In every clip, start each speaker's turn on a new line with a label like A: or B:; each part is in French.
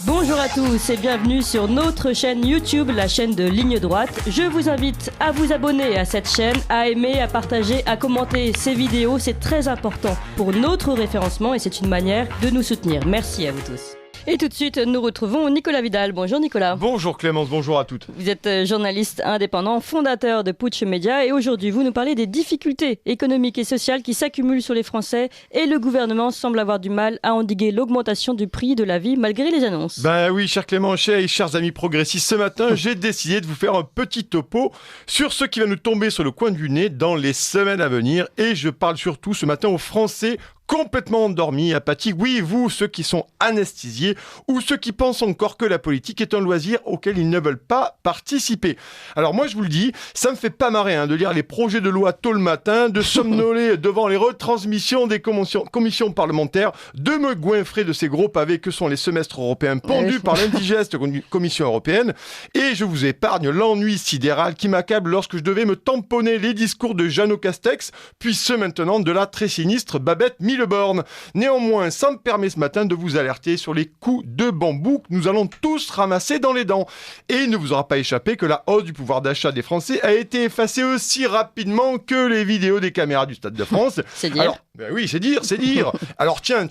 A: Bonjour à tous et bienvenue sur notre chaîne YouTube, la chaîne de Ligne Droite. Je vous invite à vous abonner à cette chaîne, à aimer, à partager, à commenter ces vidéos. C'est très important pour notre référencement et c'est une manière de nous soutenir. Merci à vous tous. Et tout de suite, nous retrouvons Nicolas Vidal. Bonjour Nicolas.
B: Bonjour Clémence, bonjour à toutes.
A: Vous êtes journaliste indépendant, fondateur de Putsch Média et aujourd'hui vous nous parlez des difficultés économiques et sociales qui s'accumulent sur les Français et le gouvernement semble avoir du mal à endiguer l'augmentation du prix de la vie malgré les annonces.
B: Ben oui, cher Clément et chers amis progressistes, ce matin j'ai décidé de vous faire un petit topo sur ce qui va nous tomber sur le coin du nez dans les semaines à venir et je parle surtout ce matin aux Français complètement endormis, apathiques, oui, vous, ceux qui sont anesthésiés ou ceux qui pensent encore que la politique est un loisir auquel ils ne veulent pas participer. Alors moi, je vous le dis, ça me fait pas marrer de lire les projets de loi tôt le matin, de somnoler devant les retransmissions des commissions parlementaires, de me goinfrer de ces gros pavés que sont les semestres européens pendus par l'indigeste Commission européenne, et je vous épargne l'ennui sidéral qui m'accable lorsque je devais me tamponner les discours de Jeannot Castex, puis ceux maintenant de la très sinistre Babette Milleborne. Néanmoins, ça me permet ce matin de vous alerter sur les coups de bambou que nous allons tous ramasser dans les dents. Et il ne vous aura pas échappé que la hausse du pouvoir d'achat des Français a été effacée aussi rapidement que les vidéos des caméras du Stade de France.
A: C'est dire.
B: Alors, ben oui, c'est dire. Alors tiens.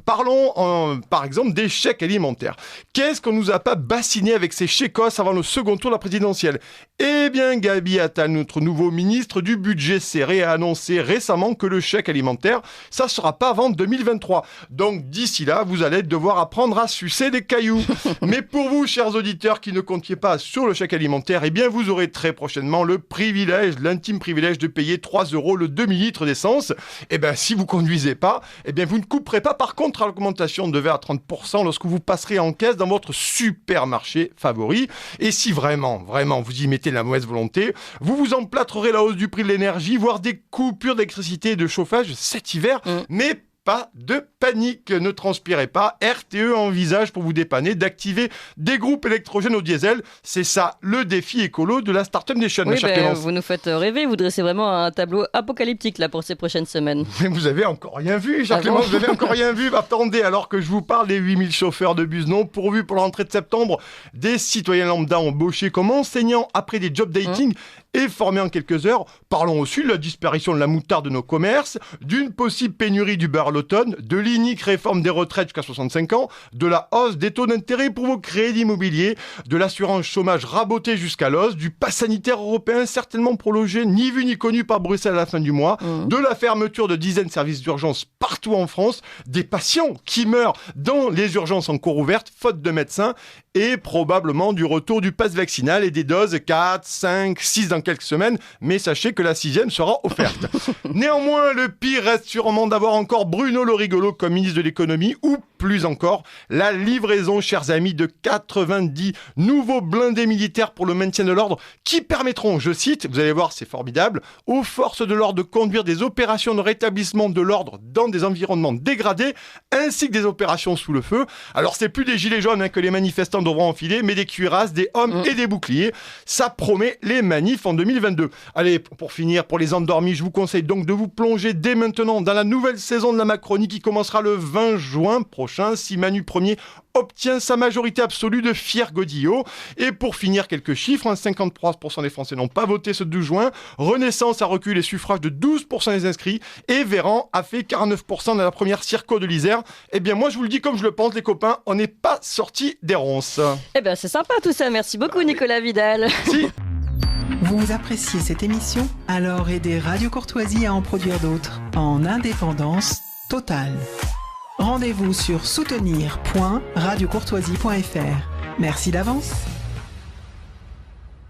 B: Parlons par exemple des chèques alimentaires. Qu'est-ce qu'on nous a pas bassiné avec ces chécos avant le second tour de la présidentielle ? Eh bien, Gabi Attal, notre nouveau ministre du budget serré, a annoncé récemment que le chèque alimentaire, ça sera pas avant 2023. Donc d'ici là, vous allez devoir apprendre à sucer des cailloux. Mais pour vous, chers auditeurs qui ne comptiez pas sur le chèque alimentaire, eh bien vous aurez très prochainement le privilège, l'intime privilège de payer 3 € le demi-litre d'essence. Eh bien si vous conduisez pas, eh bien vous ne couperez pas par contre à l'augmentation de 20 à 30% lorsque vous passerez en caisse dans votre supermarché favori. Et si vraiment vous y mettez la mauvaise volonté, vous vous emplâtrerez la hausse du prix de l'énergie, voire des coupures d'électricité et de chauffage cet hiver. Mais pas de panique, ne transpirez pas. RTE envisage pour vous dépanner d'activer des groupes électrogènes au diesel. C'est ça le défi écolo de la Startup Nation.
A: Oui, vous nous faites rêver, vous dressez vraiment un tableau apocalyptique là pour ces prochaines semaines.
B: Mais vous avez encore rien vu, cher Clément, vous avez encore rien vu. Attendez, alors que je vous parle des 8000 chauffeurs de bus non pourvus pour la rentrée de septembre, des citoyens lambda embauchés comme enseignants après des job dating et formés en quelques heures. Parlons aussi de la disparition de la moutarde de nos commerces, d'une possible pénurie du beurre à l'automne, de l'inique réforme des retraites jusqu'à 65 ans, de la hausse des taux d'intérêt pour vos crédits immobiliers, de l'assurance chômage rabotée jusqu'à l'os, du pass sanitaire européen certainement prolongé, ni vu ni connu par Bruxelles à la fin du mois, de la fermeture de dizaines de services d'urgence partout en France, des patients qui meurent dans les urgences encore ouvertes, faute de médecins, et probablement du retour du pass vaccinal et des doses 4, 5, 6 dans quelques semaines, mais sachez que la 6e sera offerte. Néanmoins, le pire reste sûrement d'avoir encore Bruno le rigolo comme ministre de l'économie, ou plus encore, la livraison, chers amis, de 90 nouveaux blindés militaires pour le maintien de l'ordre qui permettront, je cite, vous allez voir, c'est formidable, aux forces de l'ordre de conduire des opérations de rétablissement de l'ordre dans des environnements dégradés, ainsi que des opérations sous le feu. Alors, c'est plus des gilets jaunes que les manifestants devront enfiler, mais des cuirasses, des hommes et des boucliers. Ça promet les manifs en 2022. Allez, pour finir, pour les endormis, je vous conseille donc de vous plonger dès maintenant dans la nouvelle saison de la Macronie qui commencera le 20 juin prochain, si Manu Premier obtient sa majorité absolue de fiers godillots. Et pour finir, quelques chiffres, 53% des Français n'ont pas voté ce 12 juin, Renaissance a reculé les suffrages de 12% des inscrits, et Véran a fait 49% dans la première circo de l'Isère. Eh bien moi je vous le dis comme je le pense les copains, on n'est pas sortis des ronces.
A: Eh bien c'est sympa tout ça, merci beaucoup Nicolas Vidal.
B: Si.
C: Vous appréciez cette émission ? Alors aidez Radio Courtoisie à en produire d'autres, en indépendance totale. Rendez-vous sur soutenir.radiocourtoisie.fr. Merci d'avance.